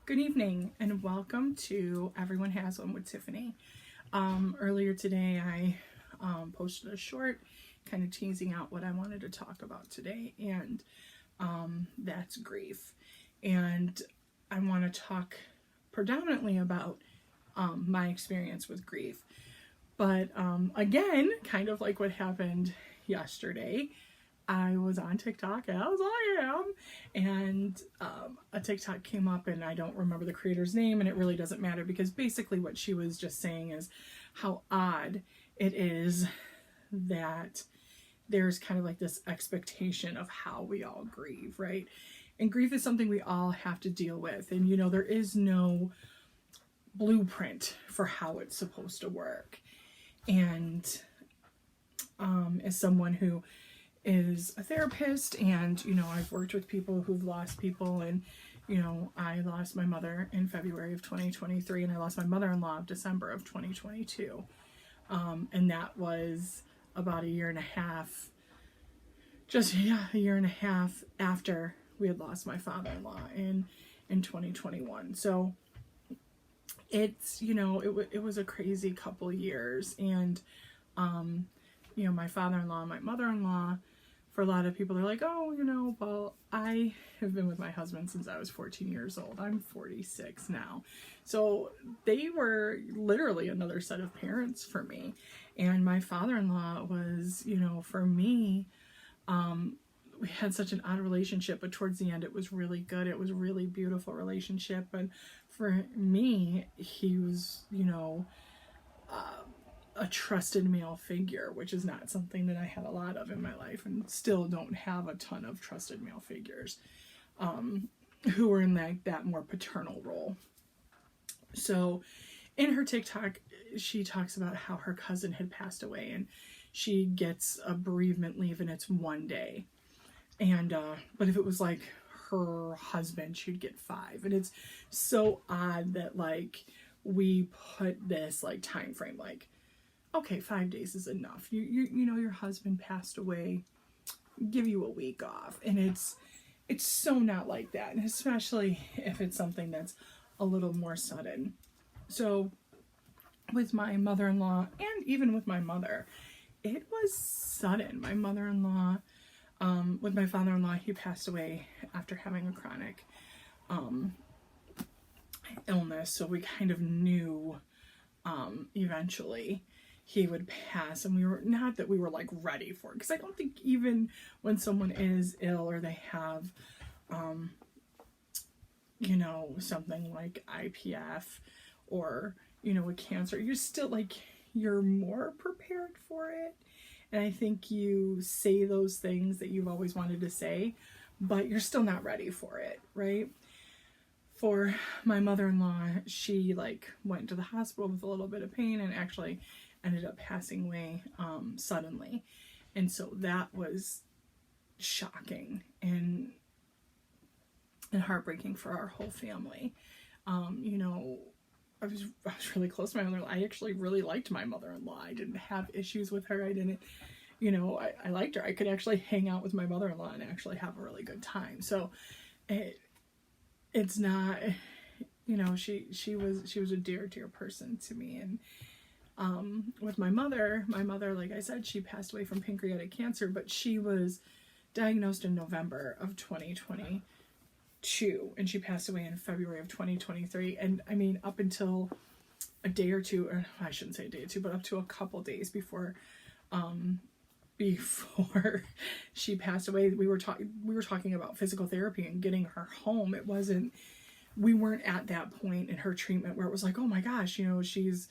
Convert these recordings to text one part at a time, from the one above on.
Good evening and welcome to Everyone Has One with Tiffany. Earlier today I posted a short kind of teasing out what I wanted to talk about today, and that's grief. And I want to talk predominantly about my experience with grief. But again, kind of like what happened yesterday, I was on TikTok, as I am, and a TikTok came up, and I don't remember the creator's name, and it really doesn't matter, because basically what she was just saying is how odd it is that there's kind of like this expectation of how we all grieve, right? And grief is something we all have to deal with, and there is no blueprint for how it's supposed to work. And as someone who is a therapist, and I've worked with people who've lost people, and I lost my mother in February of 2023, and I lost my mother-in-law in December of 2022, and that was about a year and a half after we had lost my father-in-law in 2021. So it's it was a crazy couple years. And my father-in-law and my mother-in-law, for a lot of people, they're like, oh, well, I have been with my husband since I was 14 years old. I'm 46 now. So they were literally another set of parents for me. And my father-in-law was, for me, we had such an odd relationship, but towards the end it was really good. It was a really beautiful relationship. And for me, he was, a trusted male figure, which is not something that I had a lot of in my life, and still don't have a ton of trusted male figures who were in that more paternal role. So in her TikTok, she talks about how her cousin had passed away, and she gets a bereavement leave, and it's 1 day. And but if it was like her husband, she'd get 5. And it's so odd that like we put this like time frame, like, okay, 5 days is enough. Your husband passed away, give you a week off. And it's so not like that. And especially if it's something that's a little more sudden. So with my mother-in-law, and even with my mother, it was sudden. My mother-in-law, with my father-in-law, he passed away after having a chronic illness. So we kind of knew eventually he would pass, and we were like ready for it, because I don't think even when someone is ill or they have something like IPF or a cancer, you're still like, you're more prepared for it. And I think you say those things that you've always wanted to say, but you're still not ready for it, right? For my mother-in-law, she like went to the hospital with a little bit of pain and actually ended up passing away suddenly. And so that was shocking and heartbreaking for our whole family. I was really close to my mother-in-law. I actually really liked my mother-in-law. I didn't have issues with her. I didn't, I liked her. I could actually hang out with my mother-in-law and actually have a really good time. So it's not, she was a dear person to me. And with my mother, like I said, she passed away from pancreatic cancer, but she was diagnosed in November of 2022, and she passed away in February of 2023. And I mean, up until a day or two, or I shouldn't say a day or two, but up to a couple days before she passed away, we were talking about physical therapy and getting her home. We weren't at that point in her treatment where it was like, oh my gosh, she's,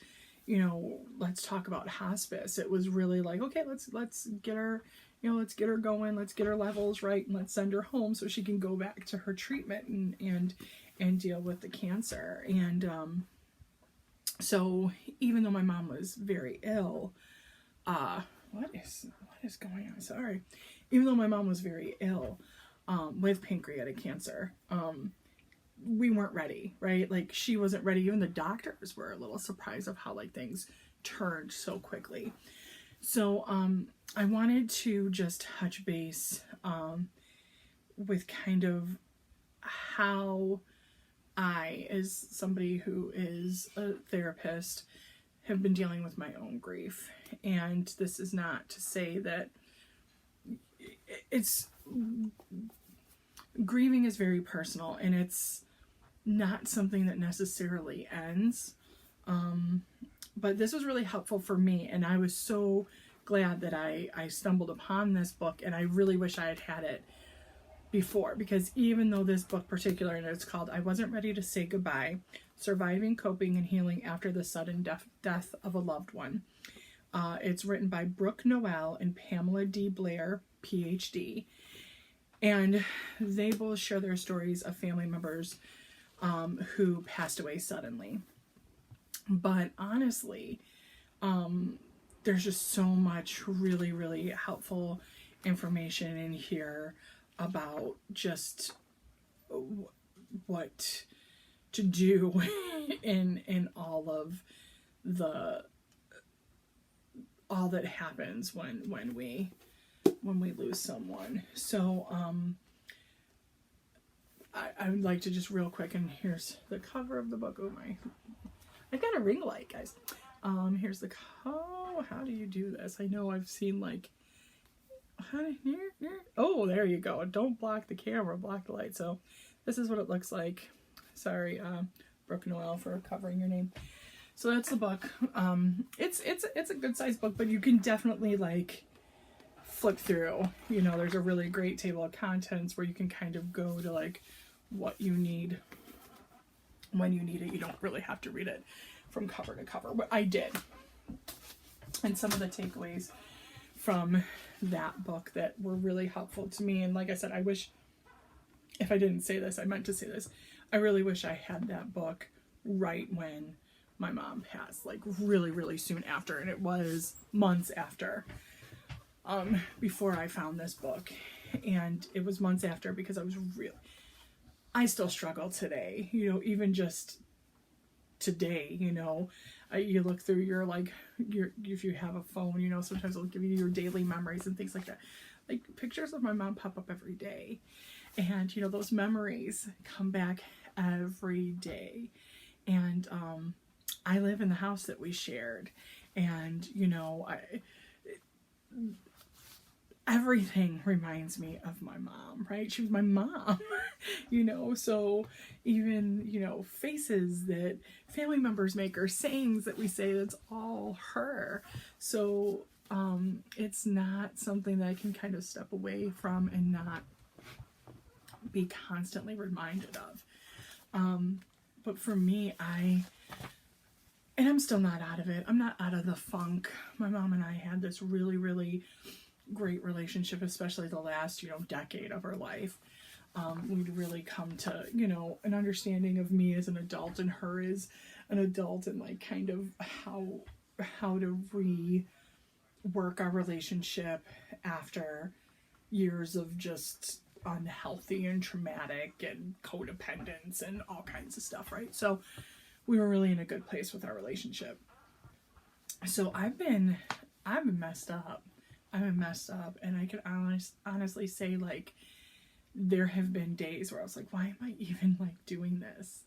let's talk about hospice. It was really like, okay, let's get her, let's get her going, let's get her levels right, and let's send her home so she can go back to her treatment and deal with the cancer. And so even though my mom was very ill, what is going on? Sorry. Even though my mom was very ill with pancreatic cancer, we weren't ready, right? Like, she wasn't ready. Even the doctors were a little surprised of how like things turned so quickly. So I wanted to just touch base with kind of how I, as somebody who is a therapist, have been dealing with my own grief. And this is not to say that it's, grieving is very personal, and it's not something that necessarily ends. But this was really helpful for me, and I was so glad that I stumbled upon this book, and I really wish I had had it before, because even though this book particular, and it's called I Wasn't Ready to Say Goodbye, Surviving, Coping, and Healing After the Sudden Death of a Loved One. It's written by Brooke, Noel, and Pamela D. Blair, PhD. And they both share their stories of family members who passed away suddenly. But honestly, there's just so much really, really helpful information in here about just what to do in all that happens when we lose someone. So I would like to just real quick, and here's the cover of the book. Oh my, I got a ring light, guys. Here's the how do you do this? I know I've seen like, oh, there you go. Don't block the camera, block the light. So this is what it looks like. Sorry, Brooke Noel, for covering your name. So that's the book. It's a good sized book, but you can definitely like flip through. You know, there's a really great table of contents where you can kind of go to like what you need when you need it. You don't really have to read it from cover to cover, but I did. And some of the takeaways from that book that were really helpful to me, and like I said, I wish, if I didn't say this, I meant to say this, I really wish I had that book right when my mom passed, like really, really soon after. And it was months after, before I found this book. And it was months after because I still struggle today, you know, even just today, you know, you look through your if you have a phone, you know, sometimes it'll give you your daily memories and things like that. Like pictures of my mom pop up every day. And, you know, those memories come back every day. And, I live in the house that we shared, and, you know, everything reminds me of my mom, right? She was my mom, you know, so even, you know, faces that family members make or sayings that we say, that's all her. So, it's not something that I can kind of step away from and not be constantly reminded of. But for me, and I'm still not out of it. I'm not out of the funk. My mom and I had this really, really great relationship, especially the last, you know, decade of her life. We'd really come to, you know, an understanding of me as an adult and her as an adult, and like kind of how to rework our relationship after years of just unhealthy and traumatic and codependence and all kinds of stuff, right? So we were really in a good place with our relationship. So I've been messed up. And I can honestly say, like, there have been days where I was like, why am I even like doing this?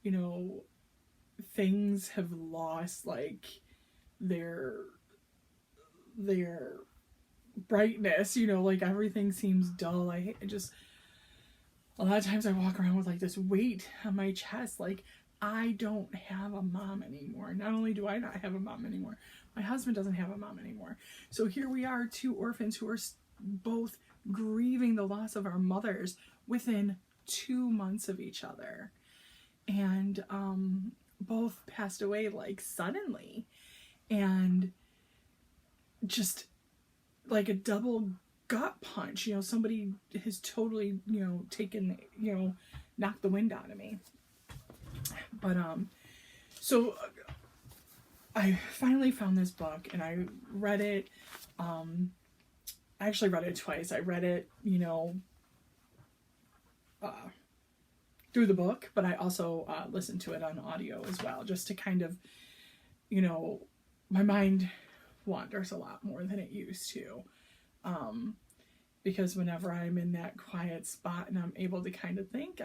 You know, things have lost like their brightness, you know, like everything seems dull. A lot of times I walk around with like this weight on my chest, like I don't have a mom anymore. Not only do I not have a mom anymore, my husband doesn't have a mom anymore. So here we are, two orphans who are both grieving the loss of our mothers within 2 months of each other. And both passed away like suddenly. And just like a double gut punch, you know, somebody has totally, you know, taken, you know, knocked the wind out of me. But so I finally found this book and I read it. I actually read it twice. I read it, you know, through the book, but I also listened to it on audio as well, just to kind of, you know, my mind wanders a lot more than it used to. Because whenever I'm in that quiet spot and I'm able to kind of think,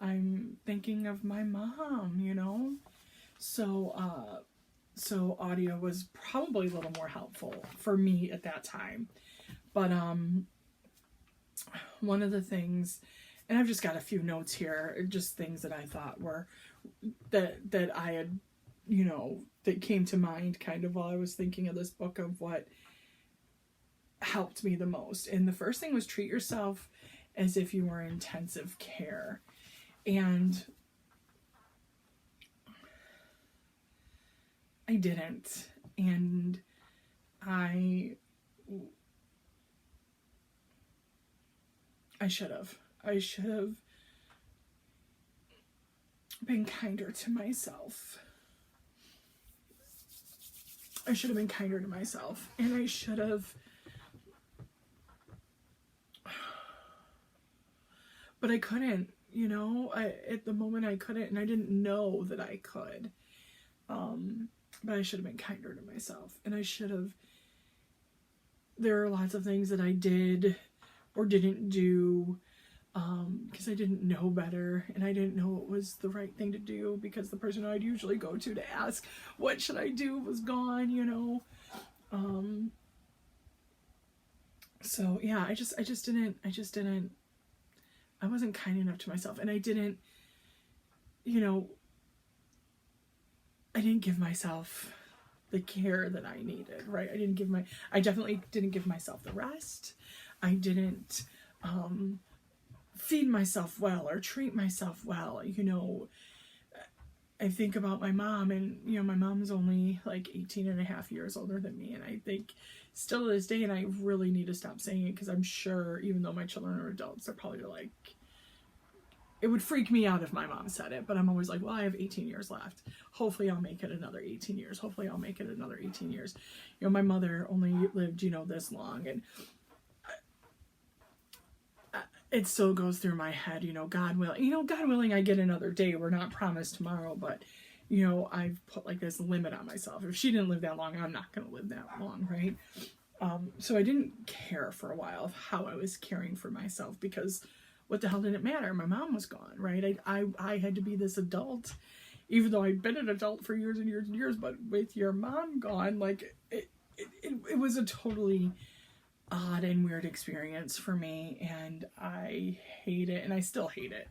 I'm thinking of my mom, you know? So audio was probably a little more helpful for me at that time. But one of the things, and I've just got a few notes here, just things that I thought were, that I had, you know, that came to mind kind of while I was thinking of this book of what helped me the most. And the first thing was treat yourself as if you were in intensive care. And I didn't. And I should have. I should have been kinder to myself. I should have been kinder to myself. And I should have... But I couldn't, you know? At the moment I couldn't, and I didn't know that I could. But I should have been kinder to myself. And I should have... There are lots of things that I did or didn't do because I didn't know better, and I didn't know it was the right thing to do because the person I'd usually go to ask what should I do was gone, you know. So yeah, I wasn't kind enough to myself, and I didn't, you know, I didn't give myself the care that I needed, right? I definitely didn't give myself the rest. I didn't feed myself well or treat myself well. You know, I think about my mom, and, you know, my mom's only like 18 and a half years older than me. And I think still to this day, and I really need to stop saying it because I'm sure even though my children are adults, they're probably like, it would freak me out if my mom said it, but I'm always like, well, I have 18 years left. Hopefully I'll make it another 18 years. Hopefully I'll make it another 18 years. You know, my mother only lived, you know, this long, and it still goes through my head, you know, God willing, I get another day. We're not promised tomorrow, but, you know, I've put like this limit on myself. If she didn't live that long, I'm not going to live that long, right? So I didn't care for a while of how I was caring for myself because what the hell did it matter? My mom was gone, right? I had to be this adult, even though I'd been an adult for years and years and years, but with your mom gone, like, it was a totally odd and weird experience for me, and I hate it, and I still hate it.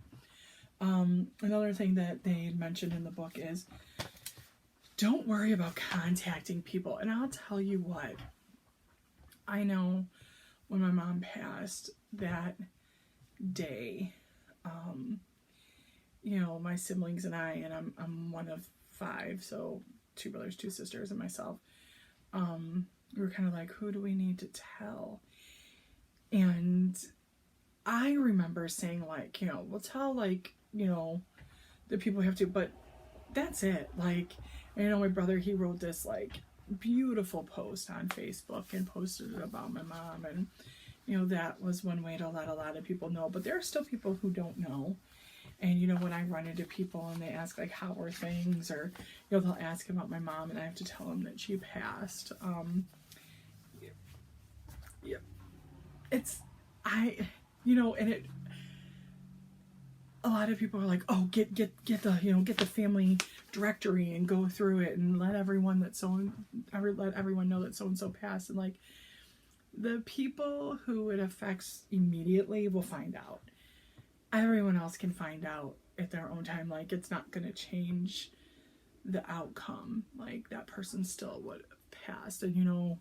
Another thing that they had mentioned in the book is don't worry about contacting people. And I'll tell you what, I know when my mom passed that day, you know, my siblings and I, and I'm one of 5, so 2 brothers, 2 sisters, and myself, we were kind of like, who do we need to tell? And I remember saying, like, you know, we'll tell, like, you know, the people we have to, but that's it. Like, you know, my brother, he wrote this, like, beautiful post on Facebook and posted it about my mom, and, you know, that was one way to let a lot of people know, but there are still people who don't know. And, you know, when I run into people and they ask, like, how are things, or, you know, they'll ask about my mom, and I have to tell them that she passed. Yeah. You know, and a lot of people are like, oh, get the, you know, get the family directory and go through it and let everyone know that so-and-so passed. And, like, the people who it affects immediately will find out. Everyone else can find out at their own time. Like, it's not going to change the outcome. Like, that person still would have passed. And, you know,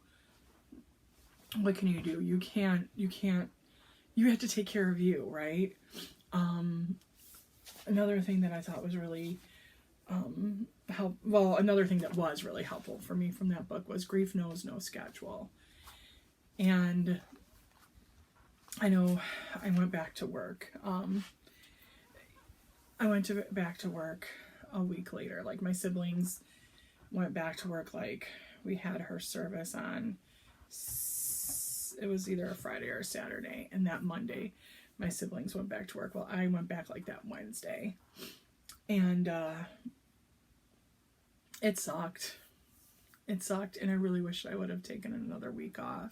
what can you do? You can't, you have to take care of you, right? Another thing that I thought was really, another thing that was really helpful for me from that book was grief knows no schedule. And I know I went back to work. Back to work a week later. Like, my siblings went back to work. Like, we had her service on, it was either a Friday or a Saturday, and that Monday my siblings went back to work. Well, I went back like that Wednesday, and it sucked. And I really wished I would have taken another week off.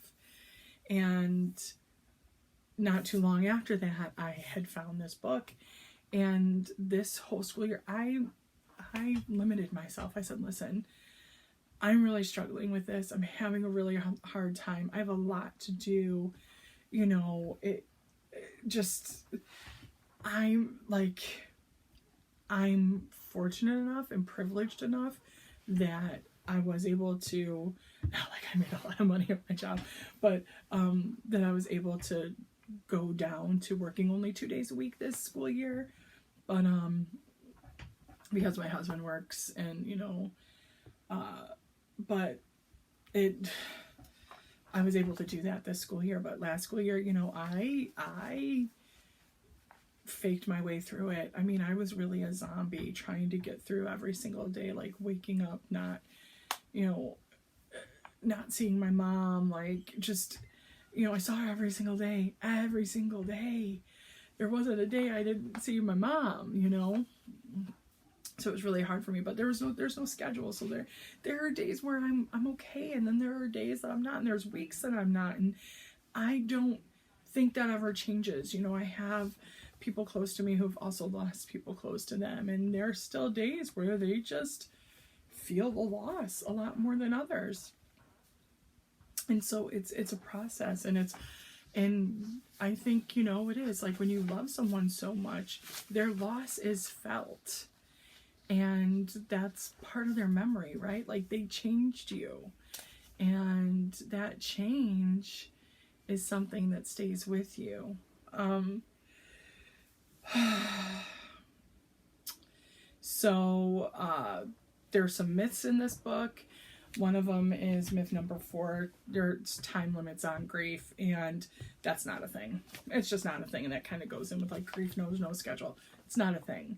And not too long after that, I had found this book, And this whole school year, I limited myself. I said, listen, I'm really struggling with this. I'm having a really hard time. I have a lot to do. You know, I'm fortunate enough and privileged enough that I was able to, not like I made a lot of money at my job, but that I was able to go down to working only 2 days a week this school year. But because my husband works, and but I was able to do that this school year. But last school year, I faked my way through it. I mean, I was really a zombie trying to get through every single day, like waking up, not seeing my mom, like just, I saw her every single day. There wasn't a day I didn't see my mom, So it was really hard for me, but there's no schedule. So there are days where I'm okay, and then there are days that I'm not, and there's weeks that I'm not, and I don't think that ever changes. I have people close to me who've also lost people close to them, and there are still days where they just feel the loss a lot more than others. And so it's a process, and I think, it is like when you love someone so much, their loss is felt. And that's part of their memory, right? Like they changed you. And that change is something that stays with you. So there's some myths in this book. One of them is myth number 4. There's time limits on grief, and that's not a thing. It's just not a thing, and that kind of goes in with like grief knows no schedule. It's not a thing.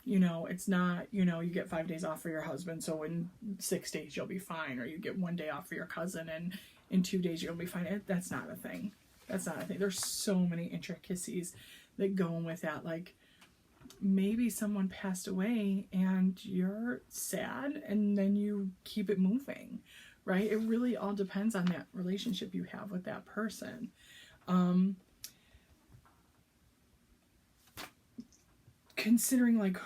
It's not, you get 5 days off for your husband, so in 6 days you'll be fine, or you get 1 day off for your cousin, and in 2 days you'll be fine. That's not a thing. That's not a thing. There's so many intricacies that go in with that. Like, maybe someone passed away and you're sad, and then you keep it moving, right? It really all depends on that relationship you have with that person. Considering, like,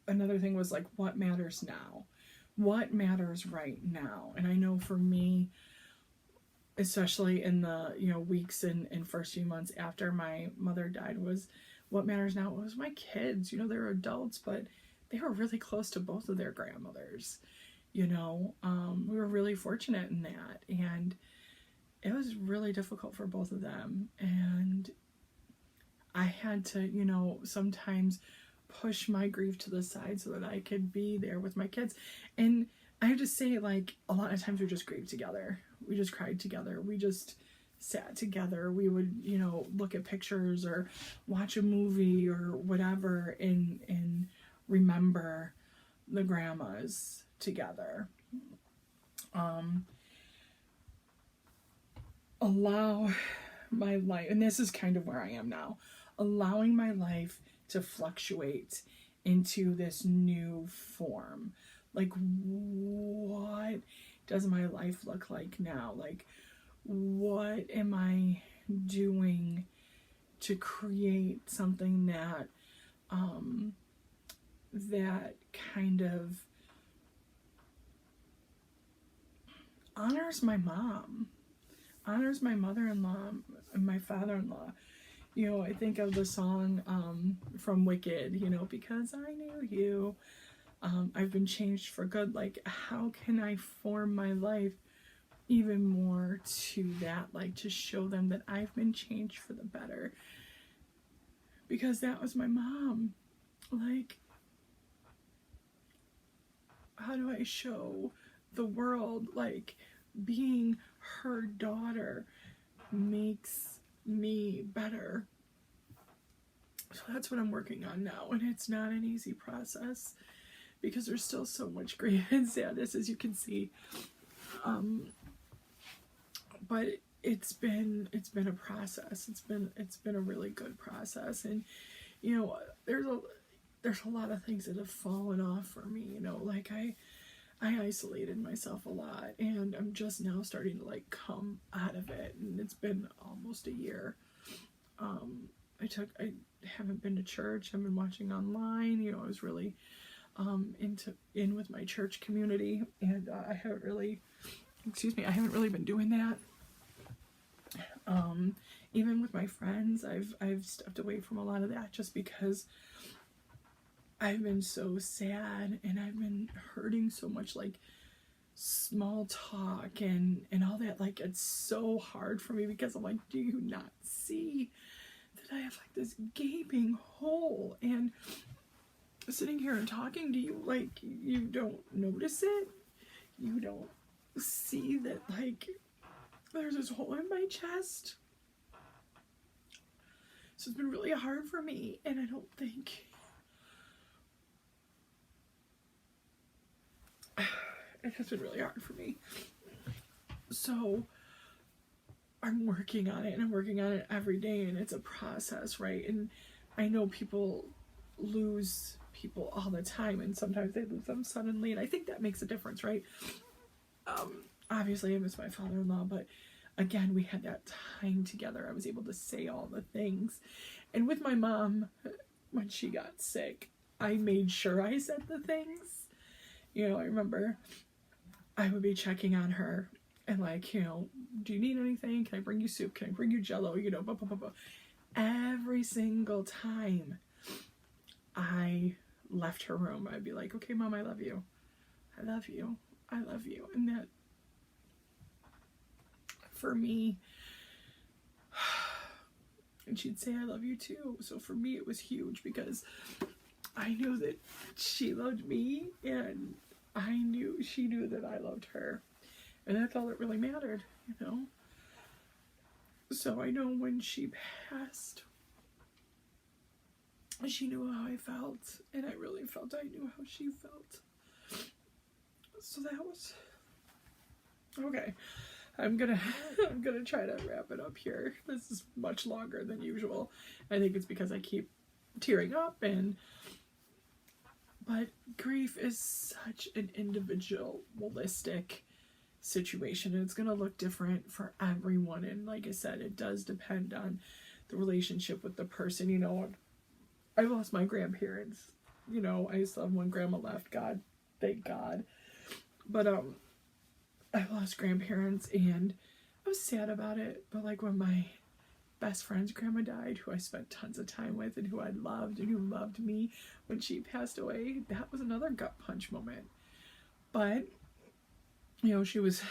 another thing was like, what matters now? What matters right now? And I know for me, especially in the weeks and first few months after my mother died, was what matters now was my kids. They were adults, but they were really close to both of their grandmothers. We were really fortunate in that, and it was really difficult for both of them. And I had to, sometimes push my grief to the side so that I could be there with my kids. And I have to say, like, a lot of times we just grieved together. We just cried together. We just sat together. We would, look at pictures or watch a movie or whatever and remember the grandmas together. Allow my life, and this is kind of where I am now, allowing my life to fluctuate into this new form. Like, what does my life look like now? Like, what am I doing to create something that that kind of honors my mom, honors my mother-in-law and my father-in-law. I think of the song from Wicked, because I knew you, I've been changed for good. Like, how can I form my life even more to that, like, to show them that I've been changed for the better? Because that was my mom. Like, how do I show the world, like, being her daughter makes me better? So that's what I'm working on now, and it's not an easy process because there's still so much grief and sadness, as you can see. But it's been a process. It's been a really good process, and there's a lot of things that have fallen off for me. Like I isolated myself a lot, and I'm just now starting to, like, come out of it, and it's been almost a year. haven't been to church. I've been watching online. You know, I was really in with my church community, and I haven't really been doing that. Even with my friends, I've stepped away from a lot of that just because I've been so sad and I've been hurting so much, like small talk and all that. Like, it's so hard for me because I'm like, do you not see that I have like this gaping hole? And sitting here and talking to you, like, you don't notice it? You don't see that, like, there's this hole in my chest? So it's been really hard for me, and I don't think it has been really hard for me. So I'm working on it, and I'm working on it every day, and it's a process, right? And I know people lose people all the time, and sometimes they lose them suddenly, and I think that makes a difference, right? Obviously I miss my father-in-law, but again, we had that time together. I was able to say all the things. And with my mom, when she got sick, I made sure I said the things. You know, I remember I would be checking on her and like, you know, do you need anything? Can I bring you soup? Can I bring you Jello? You know, blah, blah, blah, blah. Every single time I left her room, I'd be like, okay, Mom, I love you. I love you. I love you. And that, for me, and she'd say, I love you too. So for me, it was huge because I knew that she loved me, and she knew that I loved her. And that's all that really mattered, you know? So I know when she passed, she knew how I felt, and I really felt I knew how she felt. So that was okay. I'm gonna try to wrap it up here. This is much longer than usual. I think it's because I keep tearing up, but grief is such an individualistic situation, and it's gonna look different for everyone. And like I said, it does depend on the relationship with the person. You know, I lost my grandparents. You know, I still have one grandma left. God, thank God. But I lost grandparents, and I was sad about it. But like when my best friend's grandma died, who I spent tons of time with and who I loved and who loved me, when she passed away, that was another gut punch moment. But you know, she was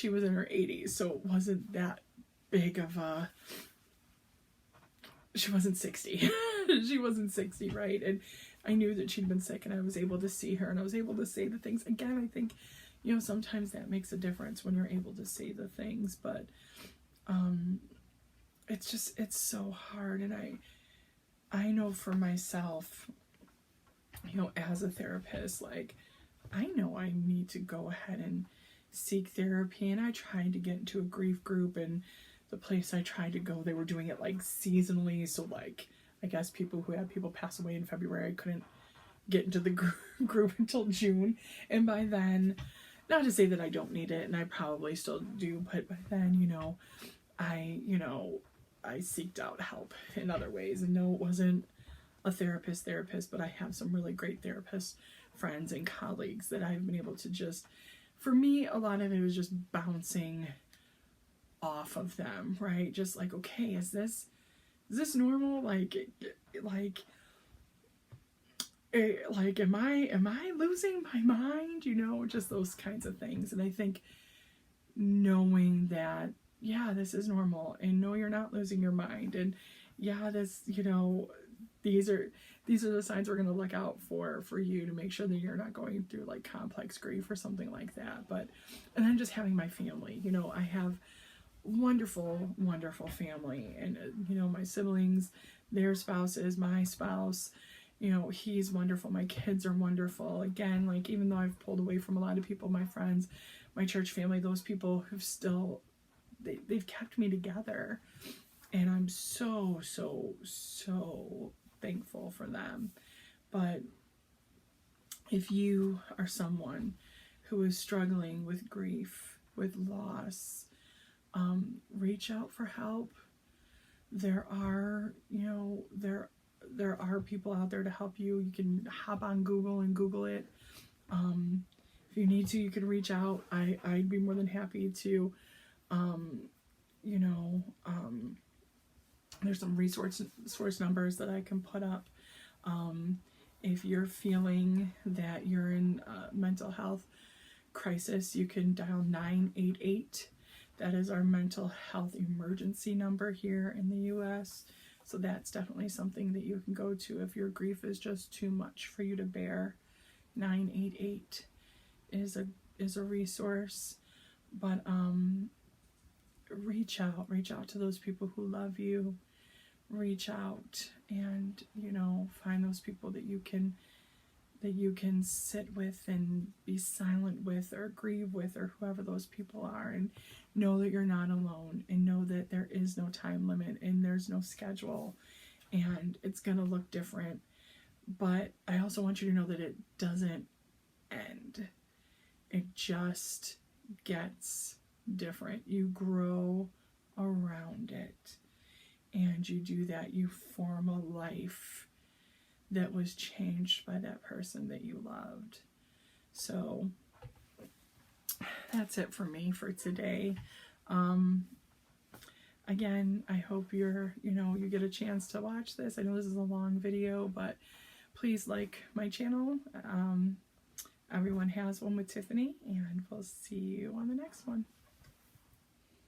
in her 80s, so it wasn't that big of a, she wasn't 60. She wasn't 60, right? And I knew that she'd been sick, and I was able to see her, and I was able to say the things. Again, I think, you know, sometimes that makes a difference when you're able to say the things, but it's so hard. And I know for myself, you know, as a therapist, like, I know I need to go ahead and seek therapy. And I tried to get into a grief group, and the place I tried to go, they were doing it like seasonally. So like, I guess people who had people pass away in February, I couldn't get into the group until June. And by then, not to say that I don't need it, and I probably still do, but by then, you know, I seeked out help in other ways. And no, it wasn't a therapist, but I have some really great therapists, friends and colleagues that I've been able to just, for me, a lot of it was just bouncing off of them, right? Just like, okay, is this normal? Like, am I losing my mind? You know, just those kinds of things. And I think knowing that, yeah, this is normal, and no, you're not losing your mind, and yeah, this, you know, these are the signs we're going to look out for you to make sure that you're not going through like complex grief or something like that. But, and then just having my family, you know, I have wonderful family, and you know, my siblings, their spouses, my spouse, you know, he's wonderful. My kids are wonderful. Again, like, even though I've pulled away from a lot of people, my friends, my church family, those people who've still, they've kept me together, and I'm so thankful for them. But if you are someone who is struggling with grief, with loss, reach out for help. there are, you know, there are people out there to help you. You can hop on Google and Google it. If you need to, you can reach out. I'd be more than happy to, you know, there's some source numbers that I can put up. If you're feeling that you're in a mental health crisis, you can dial 988. That is our mental health emergency number here in the US. So that's definitely something that you can go to if your grief is just too much for you to bear. 988 is a resource. But reach out to those people who love you. Reach out and, you know, find those people that you can sit with and be silent with or grieve with, or whoever those people are, and know that you're not alone, and know that there is no time limit and there's no schedule, and it's going to look different. But I also want you to know that it doesn't end. It just gets different. You grow around it, and you do that. You form a life that was changed by that person that you loved. So that's it for me for today. Again, I hope you get a chance to watch this. I know this is a long video, but please like my channel. Everyone has one with Tiffany, and we'll see you on the next one.